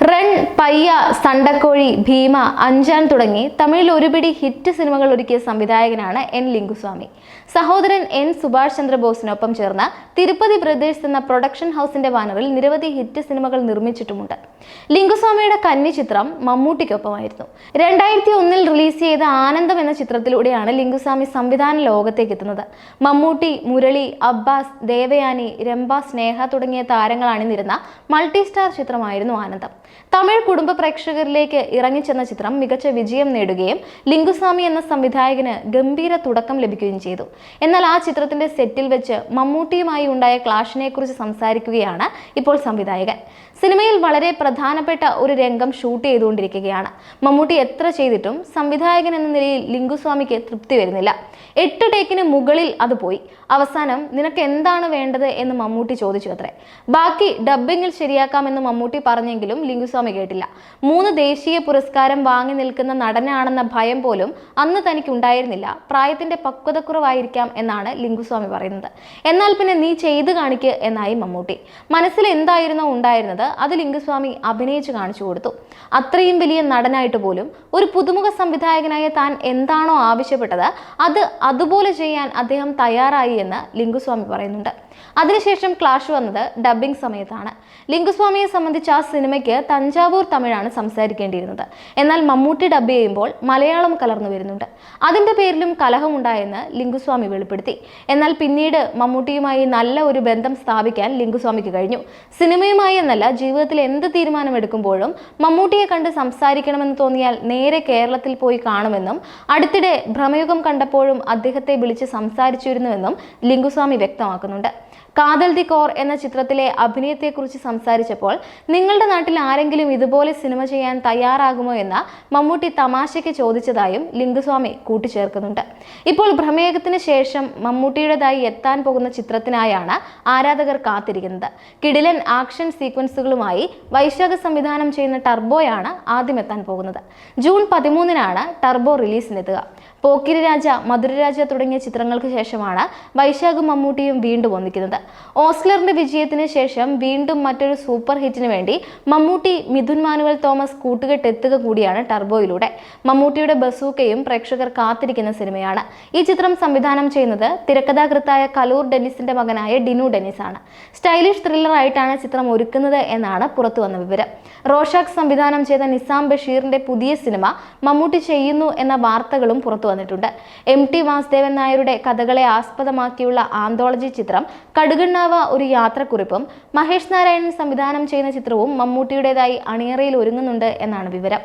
Run, പയ്യ, സണ്ടക്കോഴി, ഭീമ, അഞ്ചാൻ തുടങ്ങി തമിഴിൽ ഒരുപിടി ഹിറ്റ് സിനിമകൾ ഒരുക്കിയ സംവിധായകനാണ് എൻ ലിംഗുസ്വാമി. സഹോദരൻ എൻ സുഭാഷ് ചന്ദ്രബോസിനൊപ്പം ചേർന്ന് തിരുപ്പതി ബ്രദേഴ്സ് എന്ന പ്രൊഡക്ഷൻ ഹൗസിന്റെ ബാനറിൽ നിരവധി ഹിറ്റ് സിനിമകൾ നിർമ്മിച്ചിട്ടുമുണ്ട്. ലിംഗുസ്വാമിയുടെ കന്നി ചിത്രം മമ്മൂട്ടിക്കൊപ്പമായിരുന്നു. 2001 റിലീസ് ചെയ്ത ആനന്ദം എന്ന ചിത്രത്തിലൂടെയാണ് ലിംഗുസ്വാമി സംവിധാന ലോകത്തേക്ക് എത്തുന്നത്. മമ്മൂട്ടി, മുരളി, അബ്ബാസ്, ദേവയാനി, രംഭ, സ്നേഹ തുടങ്ങിയ താരങ്ങൾ അണിനിരുന്ന മൾട്ടി സ്റ്റാർ ചിത്രമായിരുന്നു ആനന്ദം. തമിഴ് കുടുംബ പ്രേക്ഷകരിലേക്ക് ഇറങ്ങിച്ചെന്ന ചിത്രം മികച്ച വിജയം നേടുകയും ലിംഗുസ്വാമി എന്ന സംവിധായകന് ഗംഭീര തുടക്കം ലഭിക്കുകയും ചെയ്തു. എന്നാൽ ആ ചിത്രത്തിന്റെ സെറ്റിൽ വെച്ച് മമ്മൂട്ടിയുമായി ഉണ്ടായ ക്ലാഷിനെ കുറിച്ച് സംസാരിക്കുകയാണ് ഇപ്പോൾ സംവിധായകൻ. സിനിമയിൽ വളരെ പ്രധാനപ്പെട്ട ഒരു രംഗം ഷൂട്ട് ചെയ്തുകൊണ്ടിരിക്കുകയാണ്. മമ്മൂട്ടി എത്ര ചെയ്തിട്ടും സംവിധായകൻ എന്ന നിലയിൽ ലിംഗുസ്വാമിക്ക് തൃപ്തി വരുന്നില്ല. 8 ടേക്കിന് മുകളിൽ അത് പോയി. അവസാനം നിനക്ക് എന്താണ് വേണ്ടത് എന്ന് മമ്മൂട്ടി ചോദിച്ചു അത്രേ. ബാക്കി ഡബ്ബിങ്ങിൽ ശരിയാക്കാമെന്ന് മമ്മൂട്ടി പറഞ്ഞെങ്കിലും ലിംഗുസ്വാമി കേട്ടില്ല. 3 ദേശീയ പുരസ്കാരം വാങ്ങി നിൽക്കുന്ന നടനാണെന്ന ഭയം പോലും അന്ന് തനിക്ക് ഉണ്ടായിരുന്നില്ല. പ്രായത്തിന്റെ പക്വതക്കുറവായിരിക്കാം എന്നാണ് ലിംഗുസ്വാമി പറയുന്നത്. എന്നാൽ പിന്നെ നീ ചെയ്തു കാണിക്ക് എന്നായി മമ്മൂട്ടി. മനസ്സിൽ എന്തായിരുന്നോ ഉണ്ടായിരുന്നത് അത് ലിംഗുസ്വാമി അഭിനയിച്ച് കാണിച്ചു കൊടുത്തു. അത്രയും വലിയ നടനായിട്ട് പോലും ഒരു പുതുമുഖ സംവിധായകനായ താൻ എന്താണോ ആവശ്യപ്പെട്ടത് അത് അതുപോലെ ചെയ്യാൻ അദ്ദേഹം തയ്യാറായി എന്ന് ലിംഗുസ്വാമി പറയുന്നുണ്ട്. അതിനുശേഷം ക്ലാഷ് വന്നത് ഡബ്ബിംഗ് സമയത്താണ്. ലിംഗുസ്വാമിയെ സംബന്ധിച്ച് ആ സിനിമയ്ക്ക് തഞ്ചാവൂർ തമിഴാണ് സംസാരിക്കേണ്ടിയിരുന്നത്. എന്നാൽ മമ്മൂട്ടി ഡബ് ചെയ്യുമ്പോൾ മലയാളം കലർന്നു വരുന്നുണ്ട്. അതിന്റെ പേരിലും കലഹമുണ്ടായെന്ന് ലിംഗുസ്വാമി വെളിപ്പെടുത്തി. എന്നാൽ പിന്നീട് മമ്മൂട്ടിയുമായി നല്ല ഒരു ബന്ധം സ്ഥാപിക്കാൻ ലിംഗുസ്വാമിക്ക് കഴിഞ്ഞു. സിനിമയുമായി എന്നല്ല, ജീവിതത്തിൽ എന്ത് തീരുമാനമെടുക്കുമ്പോഴും മമ്മൂട്ടിയെ കണ്ട് സംസാരിക്കണമെന്ന് തോന്നിയാൽ നേരെ കേരളത്തിൽ പോയി കാണുമെന്നും അടുത്തിടെ ഭ്രമയുഗം കണ്ടപ്പോഴും അദ്ദേഹത്തെ വിളിച്ച് സംസാരിച്ചിരുന്നുവെന്നും ലിംഗുസ്വാമി വ്യക്തമാക്കുന്നുണ്ട്. കാതൽ ദി കോർ എന്ന ചിത്രത്തിലെ അഭിനയത്തെക്കുറിച്ച് സംസാരിച്ചപ്പോൾ നിങ്ങളുടെ നാട്ടിൽ ആരെങ്കിലും ഇതുപോലെ സിനിമ ചെയ്യാൻ തയ്യാറാകുമോ എന്ന് മമ്മൂട്ടി തമാശയ്ക്ക് ചോദിച്ചതായും ലിംഗുസ്വാമി കൂട്ടിച്ചേർക്കുന്നുണ്ട്. ഇപ്പോൾ ഭ്രമയുഗത്തിന് ശേഷം മമ്മൂട്ടിയുടേതായി എത്താൻ പോകുന്ന ചിത്രത്തിനായാണ് ആരാധകർ കാത്തിരിക്കുന്നത്. കിടിലൻ ആക്ഷൻ സീക്വൻസുകളുമായി വൈശാഖ സംവിധാനം ചെയ്യുന്ന ടർബോയാണ് ആദ്യം എത്താൻ പോകുന്നത്. ജൂൺ 13-നാണ് ടർബോ റിലീസിനെത്തുക. പോക്കിരി രാജ, മധുരരാജ തുടങ്ങിയ ചിത്രങ്ങൾക്ക് ശേഷമാണ് വൈശാഖും മമ്മൂട്ടിയും വീണ്ടും ഒന്നിക്കുന്നത്. ഓസ്ലറിന്റെ വിജയത്തിന് ശേഷം വീണ്ടും മറ്റൊരു സൂപ്പർ ഹിറ്റിന് വേണ്ടി മമ്മൂട്ടി, മിഥുൻ മാനുവൽ തോമസ് കൂട്ടുകെട്ടെത്തുക കൂടിയാണ് ടർബോയിലൂടെ. മമ്മൂട്ടിയുടെ ബസൂക്കയും പ്രേക്ഷകർ കാത്തിരിക്കുന്ന സിനിമയാണ്. ഈ ചിത്രം സംവിധാനം ചെയ്യുന്നത് തിരക്കഥാകൃത്തായ കലൂർ ഡെന്നിസിന്റെ മകനായ ഡിനു ഡെന്നിസ് ആണ്. സ്റ്റൈലിഷ് ത്രില്ലർ ആയിട്ടാണ് ചിത്രം ഒരുക്കുന്നത് എന്നാണ് പുറത്തുവന്ന വിവരം. റോഷാക്ക് സംവിധാനം ചെയ്ത നിസാം ബഷീറിന്റെ പുതിയ സിനിമ മമ്മൂട്ടി ചെയ്യുന്നു എന്ന വാർത്തകളും പുറത്തു വന്നിട്ടുണ്ട്. MT വാസുദേവൻ നായരുടെ കഥകളെ ആസ്പദമാക്കിയുള്ള ആന്തോളജി ചിത്രം കടുകണ്ണാവ ഒരു യാത്രക്കുറിപ്പും മഹേഷ് നാരായണൻ സംവിധാനം ചെയ്യുന്ന ചിത്രവും മമ്മൂട്ടിയുടേതായി അണിയറയിൽ ഒരുങ്ങുന്നുണ്ട് എന്നാണ് വിവരം.